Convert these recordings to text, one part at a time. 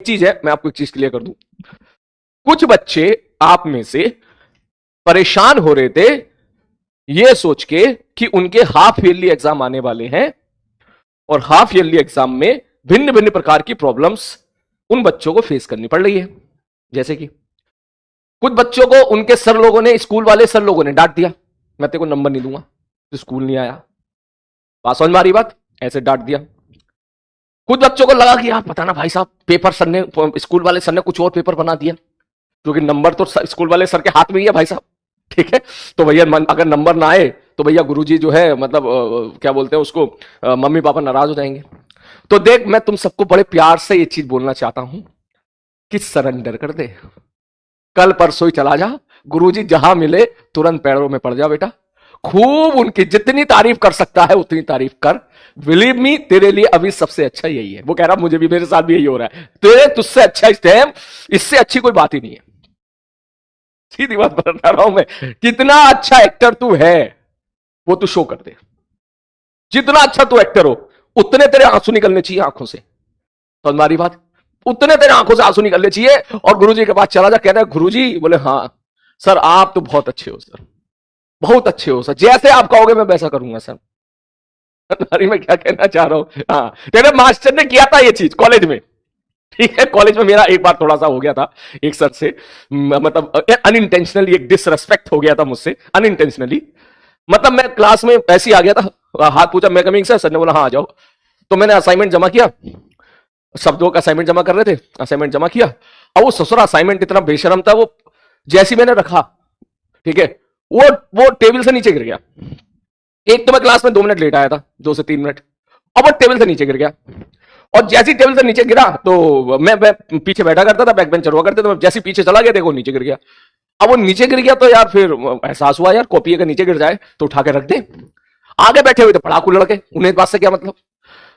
चीज है, मैं आपको एक चीज क्लियर कर दूं। कुछ बच्चे आप में से परेशान हो रहे थे ये सोच के कि उनके हाफ ईयरली एग्जाम आने वाले हैं और हाफ ईयरली एग्जाम में भिन्न भिन्न प्रकार की प्रॉब्लम्स उन बच्चों को फेस करनी पड़ रही है। जैसे कि कुछ बच्चों को उनके सर लोगों ने, स्कूल वाले सर लोगों ने डांट दिया, मैं तेरे को नंबर नहीं दूंगा, तो स्कूल नहीं आया। पास समझ में आ रही बात? ऐसे डांट दिया। कुछ बच्चों को लगा कि यार पता ना भाई साहब, पेपर सर ने, स्कूल वाले सर ने कुछ और पेपर बना दिया, क्योंकि नंबर तो स्कूल वाले सर के हाथ में ही है भाई साहब, ठीक है। तो भैया अगर नंबर ना आए तो भैया गुरुजी जो है मतलब क्या बोलते हैं उसको, मम्मी पापा नाराज हो जाएंगे। तो देख, मैं तुम सबको बड़े प्यार से ये चीज बोलना चाहता हूं कि सरेंडर कर दे, कल परसों ही चला जा, गुरुजी जहां मिले तुरंत पैरों में पड़ जा बेटा, खूब उनकी जितनी तारीफ कर सकता है उतनी तारीफ कर। बिलीव मी, तेरे लिए अभी सबसे अच्छा यही है। वो कह रहा मुझे भी, मेरे साथ भी यही हो रहा है, तेरे तुझसे अच्छा स्टेम, इससे अच्छी कोई बात ही नहीं है। सीधी बात बता रहा हूं मैं, कितना अच्छा एक्टर तू है वो तू शो कर दे। जितना अच्छा तू एक्टर हो उतने तेरे आंसू निकलने चाहिए आंखों से, तो हमारी बात, उतने तेरे आंखों से आंसू निकलने चाहिए। और गुरुजी के पास चला जा, कह रहा है गुरुजी, बोले हाँ सर आप तो बहुत अच्छे हो सर, बहुत अच्छे हो सर, जैसे आप कहोगे मैं वैसा करूंगा सर। अरे मैं क्या कहना चाह रहा हूं, हाँ तेरे मास्टर ने किया था ये चीज कॉलेज में, ठीक है। कॉलेज में मेरा एक बार थोड़ा सा हो गया था एक सर से, मतलब अनइंटेंशनली एक डिसरेस्पेक्ट हो गया था मुझसे, अनइंटेंशनली। मतलब मैं क्लास में ऐसे ही आ गया था, हाथ पूछा मैं कमिंग सर, सर ने बोला हाँ आ जाओ। तो मैंने असाइनमेंट जमा किया, शब्दों का असाइनमेंट जमा कर रहे थे, असाइनमेंट जमा किया। अब वो ससुरा असाइनमेंट इतना बेशरम था, वो जैसी मैंने रखा, ठीक है, वो टेबल से नीचे गिर गया। एक तो मैं क्लास में 2 मिनट लेट आया था, 2 से 3 मिनट, अब वो टेबल से नीचे गिर गया। और जैसी टेबल से नीचे गिरा तो मैं पीछे बैठा करता था, बैक बेंचर हुआ करते, तो मैं जैसे पीछे चला गया देखो नीचे गिर गया। अब वो नीचे गिर गया तो यार फिर एहसास हुआ यार कॉपी अगर नीचे गिर जाए तो उठा के रख दे। आगे बैठे हुए थे पढ़ाकू लड़के, उन्हें इस बात से क्या मतलब।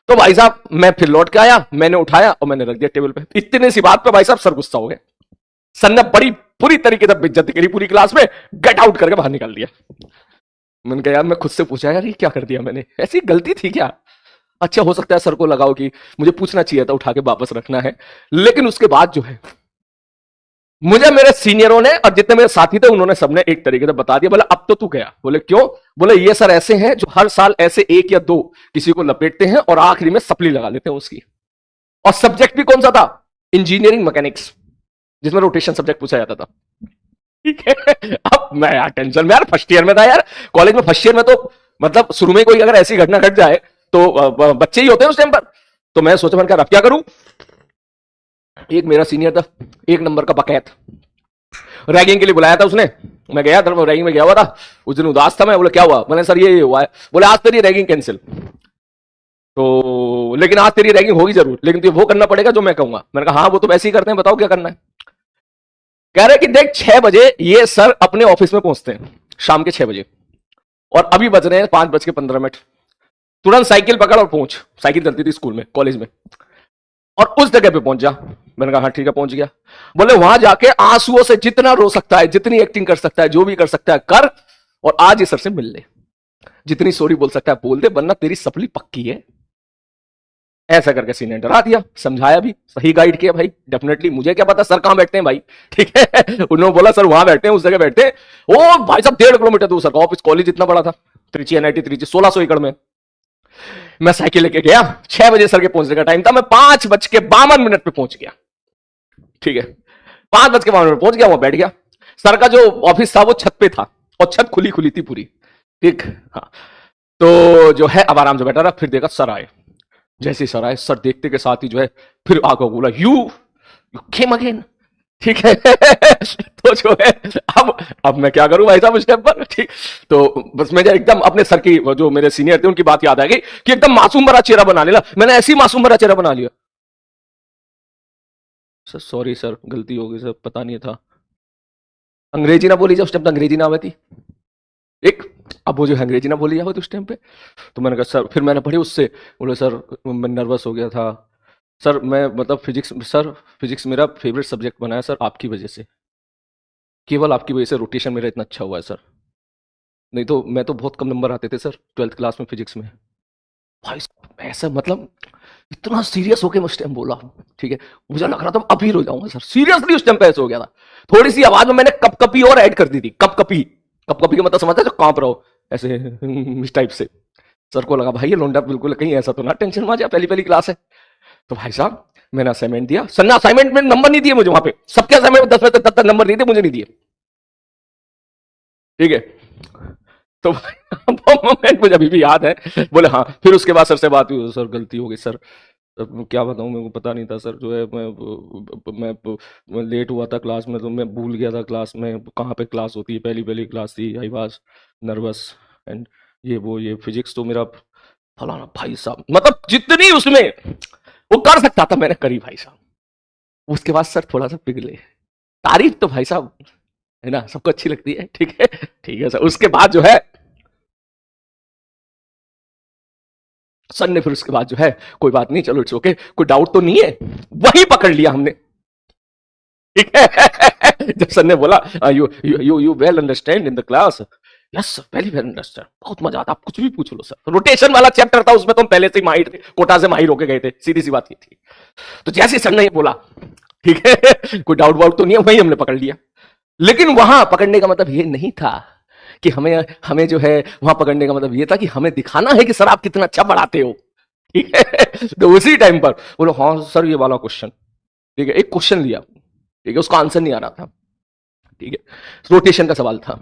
तो भाई साहब मैं फिर लौट के आया, मैंने उठाया और मैंने रख दिया टेबल पे। इतने सी बात पे भाई साहब सर गुस्सा हो गए, सर ने बड़ी पूरी तरीके से बेइज्जती करी पूरी क्लास में, गेट आउट करके बाहर निकाल दिया। मैंने कहा यार, मैं खुद से पूछा यार ये क्या कर दिया मैंने, ऐसी गलती थी क्या? अच्छा हो सकता है सर को लगाओ कि मुझे पूछना चाहिए था, उठा के वापस रखना है। लेकिन उसके बाद जो है मुझे मेरे सीनियरों ने और जितने मेरे साथी थे उन्होंने सबने एक तरीके से बता दिया, बोले अब तो तू गया। बोले क्यों? बोले ये सर ऐसे हैं जो हर साल ऐसे 1 या 2 किसी को लपेटते हैं और आखिरी में सप्ली लगा लेते हैं उसकी। और सब्जेक्ट भी कौन सा था? इंजीनियरिंग मैकेनिक्स, जिसमें रोटेशन सब्जेक्ट पूछा जाता था, ठीक है। अब मैं यार टेंशन में, यार फर्स्ट ईयर में था यार, कॉलेज में फर्स्ट ईयर में तो मतलब शुरू में कोई अगर ऐसी घटना घट जाए तो बच्चे ही होते हैं उस टाइम पर। तो मैं सोचा, मैंने कहा अब क्या करूं। एक मेरा सीनियर था, 1 नंबर का बकैत, रैगिंग के लिए बुलाया था उसने। मैं गया था, रैगिंग में गया हुआ था, उस दिन उदास था मैं। बोले क्या हुआ? मैंने सर ये हुआ है। बोले आज तेरी रैगिंग कैंसिल, तो लेकिन आज तेरी रैगिंग होगी जरूर, लेकिन तुझे वो करना पड़ेगा जो मैं कहूंगा। मैंने कहा हाँ वो तो वैसे ही करते हैं, बताओ क्या करना है। कह रहे कि देख 6 बजे ये सर अपने ऑफिस में पहुंचते हैं, शाम के 6 बजे, और अभी बज रहे हैं 5:15। तुरंत साइकिल पकड़ और पहुंच, साइकिल चलती थी स्कूल में, कॉलेज में, और उस जगह पे पहुंच जा। मैंने कहा हाँ ठीक है, पहुंच गया। बोले वहां जाके आंसुओं से जितना रो सकता है, जितनी एक्टिंग कर सकता है, जो भी कर सकता है कर, और आज ये सर से मिल ले, जितनी सॉरी बोल सकता है बोल दे, वरना तेरी सपली पक्की है। ऐसा करके सीनियर डरा दिया, समझाया भी, सही गाइड किया भाई। डेफिनेटली मुझे क्या पता सर कहां बैठते हैं भाई, ठीक है। उन्होंने बोला सर वहां बैठते हैं, उस जगह बैठते हैं। ओ भाई साहब 1.5 किलोमीटर दूर सर का ऑफिस, कॉलेज इतना बड़ा था, त्रिची एनआईटी त्रिची, 1600 एकड़ में। मैं साइकिल लेके गया, 6 बजे सर के पहुंचने का टाइम था, मैं 5:52 पे पहुंच गया, ठीक है। 5:52 पहुंच गया, वहां बैठ गया। सर का जो ऑफिस था वो छत पे था, और छत खुली खुली थी पूरी, ठीक। हाँ, तो जो है अब आराम से बैठा रहा। फिर देखा सर आए, जैसे सर आए, सर देखते के साथ ही जो है फिर आगे बोला यू केम अगेन, ठीक है। तो जो है अब मैं क्या करूं भाई साहब उस टाइम पर, ठीक। तो बस मुझे एकदम अपने सर की, जो मेरे सीनियर थे उनकी बात याद आ गई कि एकदम मासूम भरा चेहरा बना लिया। मैंने ऐसी मासूम भरा चेहरा बना लिया, सर सॉरी सर गलती हो गई सर, पता नहीं था। अंग्रेजी ना बोली जाए, उस टाइम तो अंग्रेजी ना आती एक, अब वो जो है अंग्रेजी ना बोली जाए उस टाइम पे। तो मैंने कहा सर, फिर मैंने पढ़ी उससे। बोले सर मैं नर्वस हो गया था सर, मैं मतलब फिजिक्स, सर फिजिक्स मेरा फेवरेट सब्जेक्ट बना है सर आपकी वजह से, केवल आपकी वजह से रोटेशन मेरा इतना अच्छा हुआ है सर, नहीं तो मैं तो बहुत कम नंबर आते थे सर 12th क्लास में फिजिक्स में। भाई ऐसा मतलब इतना सीरियस होके मैं उस टाइम बोला, ठीक है, मुझे लग रहा था अभी रो जाऊंगा सर, सीरियसली उस टाइम पे ऐसा हो गया था। थोड़ी सी आवाज में मैंने कपकपी और ऐड कर दी थी, कपकपी। कपकपी का मतलब समझते जो कांप रहा हो ऐसे इस टाइप से। सर को लगा भाई ये लोंडा बिल्कुल कहीं ऐसा तो ना टेंशन में आ जाए, पहली पहली क्लास है। तो भाई साहब मैंने असाइनमेंट दिया, सर ने असाइनमेंट में नंबर नहीं दिए मुझे, वहां पे सबके असाइनमेंट में 10 में से 10 नंबर दिए थे, मुझे नहीं दिए, ठीक है। तो वो मोमेंट मुझे अभी भी याद है। बोले हाँ, फिर उसके बाद सर से बात हुई, सर गलती हो गई सर, क्या बताऊं, मेरे को पता नहीं था सर, जो है मैं लेट हुआ था क्लास में, तो मैं भूल गया था क्लास में कहाँ पे क्लास होती है, पहली पहली क्लास थी, आई वाज नर्वस एंड ये फिजिक्स तो मेरा फलाना। भाई साहब मतलब जितनी उसमें वो कर सकता था मैंने करी भाई साहब। उसके बाद सर थोड़ा सा पिघले, तारीफ तो भाई साहब है ना सबको अच्छी लगती है, ठीक है, ठीक है सर। उसके बाद जो है सर ने फिर उसके बाद जो है कोई बात नहीं, चलो इट्स ओके, कोई डाउट तो नहीं है, वही पकड़ लिया हमने, ठीक है। जब सर ने बोला you you you well understand in the class, yes sir very well understand, बहुत मजा आता, आप कुछ भी पूछ लो सर। रोटेशन वाला चैप्टर था, उसमें तो हम पहले से ही माहिर थे, कोटा से माहिर होके गए थे, सीधी सी बात ये थी। तो जैसे सर ने ये बोला, ठीक है, कोई डाउट वाउट तो नहीं है, वही हमने पकड़ लिया। लेकिन वहां पकड़ने का मतलब ये नहीं था कि हमें हमें जो है वहां पकड़ने का मतलब ये था कि हमें दिखाना है कि सर आप कितना अच्छा पढ़ाते हो, ठीक है। तो उसी टाइम पर बोलो हाँ सर ये वाला क्वेश्चन, ठीक है, एक क्वेश्चन लिया, ठीक है, उसका आंसर नहीं आ रहा था, ठीक है, रोटेशन का सवाल था,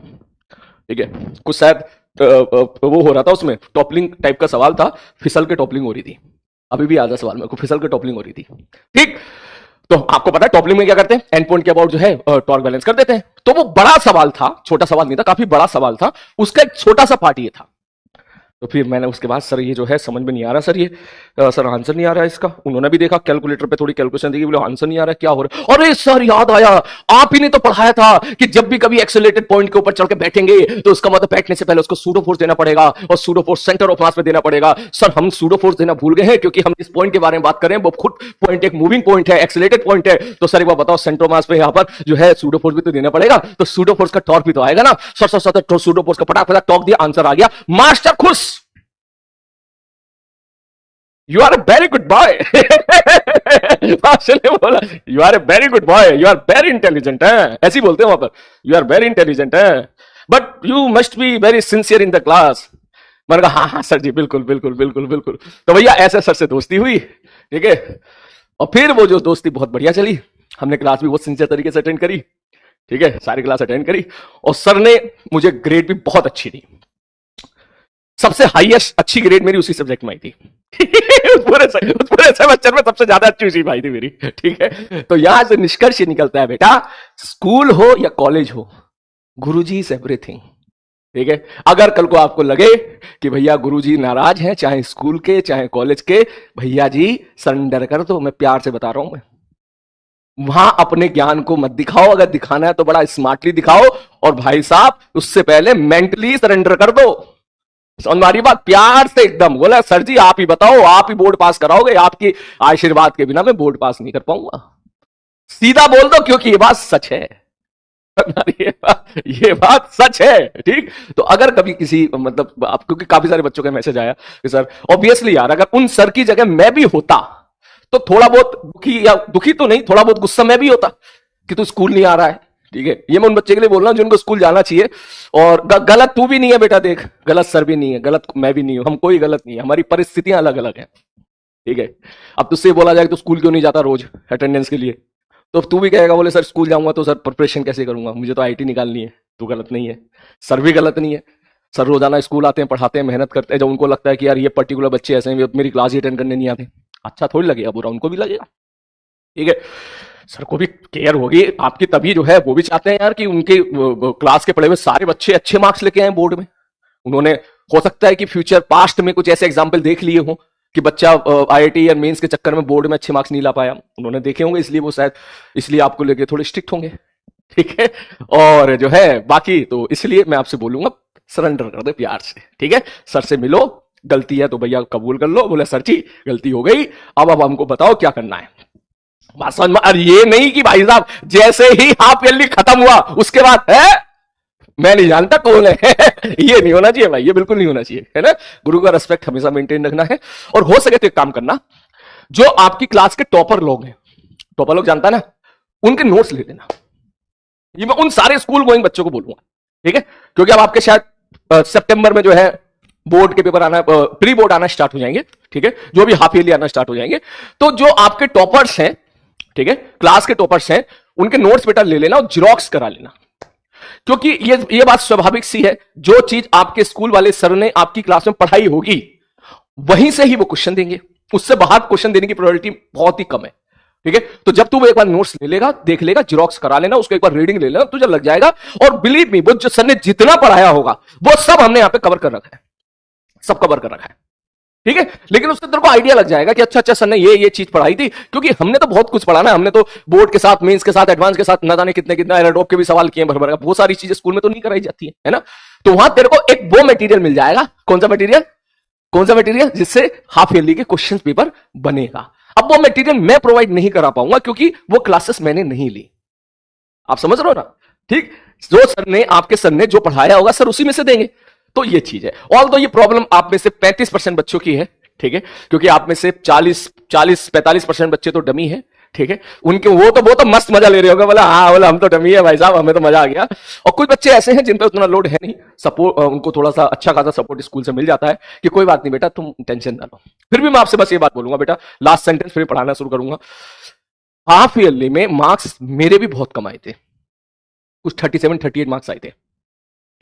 ठीक है, कुछ शायद वो हो रहा था उसमें, टॉपलिंग टाइप का सवाल था, फिसल के टॉपलिंग हो रही थी, अभी भी याद है सवाल मेरे को, फिसल के टॉपलिंग हो रही थी, ठीक। तो आपको पता है टॉपलिंग में क्या करते हैं, एंड पॉइंट के अबाउट जो है टॉर्क बैलेंस कर देते हैं। तो वो बड़ा सवाल था, छोटा सवाल नहीं था, काफी बड़ा सवाल था, उसका एक छोटा सा पार्ट ये था। तो फिर मैंने उसके बाद सर ये जो है समझ में नहीं आ रहा सर, ये सर आंसर नहीं आ रहा है इसका, उन्होंने भी देखा कैलकुलेटर पे थोड़ी कैलकुलेशन देखी, बोले आंसर नहीं आ रहा है, क्या हो रहा है, अरे सर याद आया, आप ही ने तो पढ़ाया था कि जब भी कभी एक्सेलरेटेड पॉइंट के ऊपर चढ़ के बैठेंगे तो उसका मतलब बैठने से पहले उसको सूडो फोर्स देना पड़ेगा, और pseudo force centre of mass में देना पड़ेगा। सर हम सूडो फोर्स देना भूल गए हैं, क्योंकि हम इस पॉइंट के बारे में बात कर रहे हैं, वो खुद पॉइंट एक मूविंग पॉइंट है, एक्सेलरेटेड पॉइंट है। तो सर एक बार बताओ सेंटर ऑफ मास पे यहाँ पर जो है सूडो फोर्स भी तो देना पड़ेगा, तो सूडो फोर्स का टॉर्क भी तो आएगा ना। Sir sir sir pseudo force का फटाफट टॉर्क दिया, आंसर आ गया, मास्टर खुश, you are a very good boy. ने बोला you are a very good boy, you are very intelligent है, ऐसे बोलते हैं वहां पर, यू आर वेरी इंटेलिजेंट है, but you must be very sincere in the class. मैंने कहा हाँ हाँ सर जी बिल्कुल बिल्कुल बिल्कुल बिल्कुल। तो भैया ऐसे सर से दोस्ती हुई, ठीक है, और फिर वो जो दोस्ती बहुत बढ़िया चली, हमने क्लास भी बहुत सिंसियर तरीके से अटेंड करी, ठीक है, सारी क्लास अटेंड करी, और सर ने मुझे ग्रेड भी बहुत अच्छी दी, सबसे हाईएस्ट अच्छी ग्रेड मेरी उसी सब्जेक्ट में आई थी। उस पूरे सेमेस्टर में सबसे ज्यादा अच्छी उसी आई थी मेरी, ठीक है। तो यहां से निष्कर्ष निकलता है बेटा, स्कूल हो या कॉलेज हो, गुरुजी इज एवरीथिंग, ठीक है। अगर कल को आपको लगे कि भैया गुरुजी नाराज हैं, चाहे स्कूल के चाहे कॉलेज के, भैया जी सरेंडर कर दो, मैं प्यार से बता रहा हूं मैं, वहां अपने ज्ञान को मत दिखाओ, अगर दिखाना है तो बड़ा स्मार्टली दिखाओ, और भाई साहब उससे पहले मेंटली सरेंडर कर दो। हमारी बात प्यार से एकदम बोला, सर जी आप ही बताओ, आप ही बोर्ड पास कराओगे, आपकी आशीर्वाद के बिना मैं बोर्ड पास नहीं कर पाऊंगा, सीधा बोल दो, क्योंकि ये बात सच है। ये बात सच है, ठीक। तो अगर कभी किसी मतलब आप, क्योंकि काफी सारे बच्चों का मैसेज आया कि सर ऑब्वियसली यार अगर उन सर की जगह मैं भी होता तो थोड़ा बहुत दुखी, या दुखी तो नहीं, थोड़ा बहुत गुस्सा मैं भी होता कि तू स्कूल नहीं आ रहा है, ठीक है। ये मैं उन बच्चे के लिए बोल रहा हूं जिनको स्कूल जाना चाहिए, और गलत तू भी नहीं है बेटा, देख गलत सर भी नहीं है, गलत मैं भी नहीं हूं, हम कोई गलत नहीं है, हमारी परिस्थितियां अलग अलग हैं, ठीक है। अब तुझसे बोला जाए तो स्कूल क्यों नहीं जाता रोज अटेंडेंस के लिए, तो तू भी कहेगा बोले सर स्कूल जाऊंगा तो सर प्रिपरेशन कैसे करूंगा, मुझे तो आईटी निकालनी है। तू गलत नहीं है, सर भी गलत नहीं है, सर रोजाना स्कूल आते हैं, पढ़ाते हैं, मेहनत करते हैं, जब उनको लगता है कि यार ये पर्टिकुलर बच्चे ऐसे हैं मेरी क्लास ही अटेंड करने नहीं आते, अच्छा थोड़ी लगेगा, बुरा उनको भी लगेगा, ठीक है। सर को भी केयर होगी आपकी, तभी जो है वो भी चाहते हैं यार कि उनके क्लास के पढ़े हुए सारे बच्चे अच्छे मार्क्स लेके आए बोर्ड में। उन्होंने हो सकता है कि फ्यूचर पास्ट में कुछ ऐसे एग्जाम्पल देख लिए हो कि बच्चा आईआईटी या मेंस के चक्कर में बोर्ड में अच्छे मार्क्स नहीं ला पाया, उन्होंने देखे होंगे, इसलिए वो शायद इसलिए आपको लेके थोड़े स्ट्रिक्ट होंगे, ठीक है। और जो है बाकी तो इसलिए मैं आपसे बोलूंगा सरेंडर कर दे प्यार से, ठीक है। सर से मिलो, गलती है तो भैया कबूल कर लो, बोले सर जी गलती हो गई, अब हमको बताओ क्या करना है। समझ में, ये नहीं कि भाई साहब जैसे ही हाफ ईयरली खत्म हुआ उसके बाद है मैं नहीं जानता कौन है। ये नहीं होना चाहिए भाई, ये बिल्कुल नहीं होना चाहिए, है ना। गुरु का रिस्पेक्ट हमेशा मेंटेन रखना है। और हो सके तो एक काम करना, जो आपकी क्लास के टॉपर लोग हैं, टॉपर लोग जानता ना, उनके नोट्स ले लेना। ये मैं उन सारे स्कूल गोइंग बच्चों को बोलूंगा, ठीक है, क्योंकि अब आपके शायद सितंबर में जो है बोर्ड के पेपर आना, प्री बोर्ड आना स्टार्ट हो जाएंगे, ठीक है, जो भी हाफ ईयरली आना स्टार्ट हो जाएंगे। तो जो आपके टॉपर्स हैं, ठीक है, क्लास के टॉपर्स हैं, उनके नोट्स बेटा ले लेना और जेरॉक्स करा लेना। क्योंकि ये बात स्वाभाविक सी है, जो चीज आपके स्कूल वाले सर ने आपकी क्लास में पढ़ाई होगी वहीं से ही वो क्वेश्चन देंगे, उससे बाहर क्वेश्चन देने की प्रोबेबिलिटी बहुत ही कम है, ठीक है। तो जब तू वो एक बार नोट्स ले लेगा, देख लेगा, जेरॉक्स करा लेना, उसको एक बार रीडिंग ले लेना, तुझे लग जाएगा। और बिलीव मी, वो जो सर ने जितना पढ़ाया होगा वो सब हमने यहां पे कवर कर रखा है, सब कवर कर रखा है, ठीक है। लेकिन उससे तेरे को आइडिया लग जाएगा कि अच्छा सर ने ये चीज पढ़ाई थी, क्योंकि हमने तो बहुत कुछ पढ़ा ना, हमने तो बोर्ड के साथ, मेंस के साथ, एडवांस के साथ, ना जाने कितने कितना एरोडॉप के भी सवाल किए, भर बहुत सारी चीजें स्कूल में तो नहीं कराई जाती है ना। तो वहां तेरे को एक वो मटेरियल मिल जाएगा। कौन सा मटेरियल? जिससे हाफ ईयरली के क्वेश्चन पेपर बनेगा। अब वो मटेरियल मैं प्रोवाइड नहीं करा पाऊंगा, क्योंकि वो क्लासेस मैंने नहीं ली। आप समझ रहे हो ना, ठीक। जो आपके सर ने जो पढ़ाया होगा, सर उसी में से देंगे। तो ये चीज है। ऑल तो ये प्रॉब्लम आप में से 35% बच्चों की है, ठीक है, क्योंकि आप में से 40-45% बच्चे तो डमी है, ठीक है। उनके वो तो मस्त मजा ले रहे होगा, बोला हाँ, बोला हम तो डमी है भाई साहब, हमें तो मजा आ गया। और कुछ बच्चे ऐसे हैं जिन पर उतना लोड है नहीं, सपोर्ट, उनको थोड़ा सा अच्छा खासा सपोर्ट स्कूल से मिल जाता है कि कोई बात नहीं बेटा, तुम टेंशन ना लो। फिर भी मैं आपसे बस ये बात बोलूंगा बेटा, लास्ट सेंटेंस फिर पढ़ाना शुरू करूंगा। हाफ ईयरली में मार्क्स मेरे भी बहुत कम आए थे, कुछ 37-38 मार्क्स आए थे,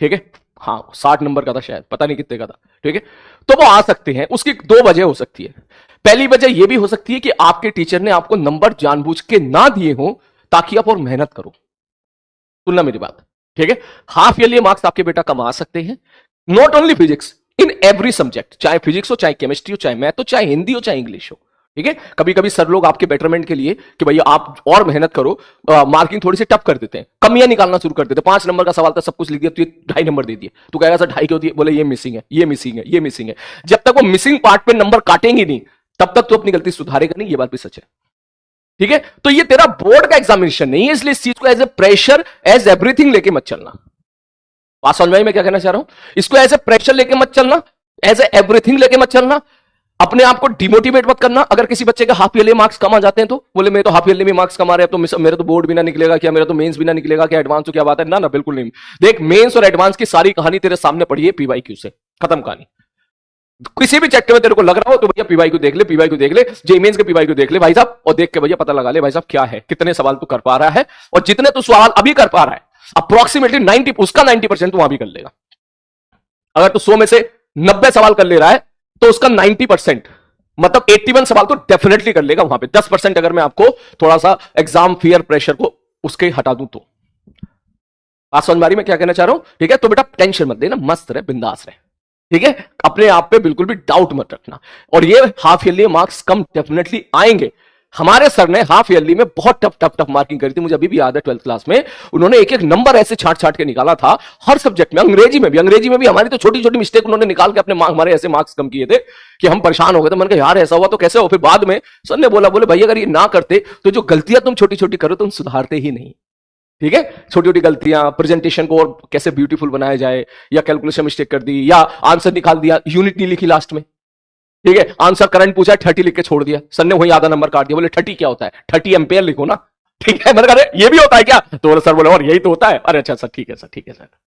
ठीक है। हाँ, 60 नंबर का था शायद, पता नहीं कितने का था, ठीक है। तो वो आ सकते हैं, उसकी दो वजह हो सकती है। पहली वजह यह भी हो सकती है कि आपके टीचर ने आपको नंबर जानबूझ के ना दिए हो ताकि आप और मेहनत करो। सुनना मेरी बात, ठीक है। हाफ ईयरली मार्क्स आपके बेटा कम आ सकते हैं, not only physics, in every subject, चाहे फिजिक्स हो, चाहे केमिस्ट्री हो, चाहे मैथ हो, चाहे हिंदी हो, चाहे इंग्लिश हो, ठीक है। कभी कभी सर लोग आपके बेटरमेंट के लिए कि भैया आप और मेहनत करो, मार्किंग थोड़ी सी टफ कर देते हैं, कमियां निकालना शुरू कर देते हैं। 5 नंबर का सवाल था, सब कुछ लिख दिया, तो ये 2.5 नंबर दे दिए। तो कहेगा सर 2.5 क्यों दिए? बोले ये मिसिंग है, ये मिसिंग है, ये मिसिंग है। जब तक वो मिसिंग पार्ट पे नंबर काटेंगे नहीं, तब तक तो अपनी गलती सुधारेगा नहीं। ये बात भी सच है, ठीक है। तो ये तेरा बोर्ड का एग्जामिनेशन नहीं है, इसलिए इस चीज को as a pressure, as everything लेके मत चलना। बात समझ में आई मैं क्या कहना चाह रहा हूं? इसको एज ए प्रेशर लेके मत चलना, एज ए एवरीथिंग लेके मत चलना। अपने आप को डिमोटिवेट मत करना। अगर किसी बच्चे के हाफ ईयरली मार्क्स कम आ जाते हैं तो बोले मेरे तो हाफ ईयरली में मार्क्स कम आ रहे हैं, तो मेरा तो बोर्ड भी ना निकलेगा क्या, मेरा तो मेंस भी ना निकलेगा क्या, एडवांस तो क्या बात है? ना ना, बिल्कुल नहीं। देख, मेंस और एडवांस की सारी कहानी तेरे सामने पड़ी है पीवाईक्यू से, खत्म कहानी। किसी भी चैप्टर में तेरे को लग रहा हो तो भैया पीवाईक्यू देख ले, पीवाईक्यू देख ले, जे मेंस के पीवाईक्यू देख ले भाई साहब, और देख के भैया पता लगा ले भाई साहब क्या है, कितने सवाल तू कर पा रहा है, और जितने तू सवाल अभी कर पा रहा है अप्रोक्सीमेटली 90, उसका 90% तू वहां भी कर लेगा। अगर तू 100 में से 90 सवाल कर ले रहा है तो उसका 90% मतलब 81 सवाल तो डेफिनेटली कर लेगा वहां पे। 10% अगर मैं आपको थोड़ा सा एग्जाम फियर प्रेशर को उसके हटा दूं तो। बात समझ में आ रही मैं क्या कहना चाह रहा हूं? ठीक है, तो बेटा टेंशन मत लेना, मस्त रहे, बिंदास रहे, ठीक है। अपने आप पे बिल्कुल भी डाउट मत रखना। और ये half yearly marks come definitely आएंगे। हमारे सर ने हाफ ईयरली में बहुत टफ मार्किंग करी थी, मुझे अभी भी याद है 12th क्लास में। उन्होंने एक एक नंबर ऐसे छाट के निकाला था हर सब्जेक्ट में, अंग्रेजी में भी हमारी तो छोटी छोटी मिस्टेक उन्होंने निकाल के अपने हमारे ऐसे मार्क्स कम किए थे कि हम परेशान हो गए थे। मैंने कहा यार ऐसा हुआ तो कैसे हो? फिर बाद में सर ने बोले भैया अगर ये ना करते तो जो गलतियां तुम छोटी छोटी करो तुम सुधारते ही नहीं, ठीक है। छोटी छोटी गलतियां, प्रेजेंटेशन को और कैसे ब्यूटीफुल बनाया जाए, या कैलकुलेशन मिस्टेक कर दी, या आंसर निकाल दिया, यूनिट नहीं लिखी लास्ट में, ठीक है। आंसर करंट पूछा, 30 लिख के छोड़ दिया, सर ने वही आधा नंबर काट दिया, बोले 30 क्या होता है? 30 एम्पेयर लिखो ना, ठीक है। मैंने कहा ये भी होता है क्या? तो सर बोले और यही तो होता है। अरे अच्छा सर, ठीक है सर, ठीक है सर।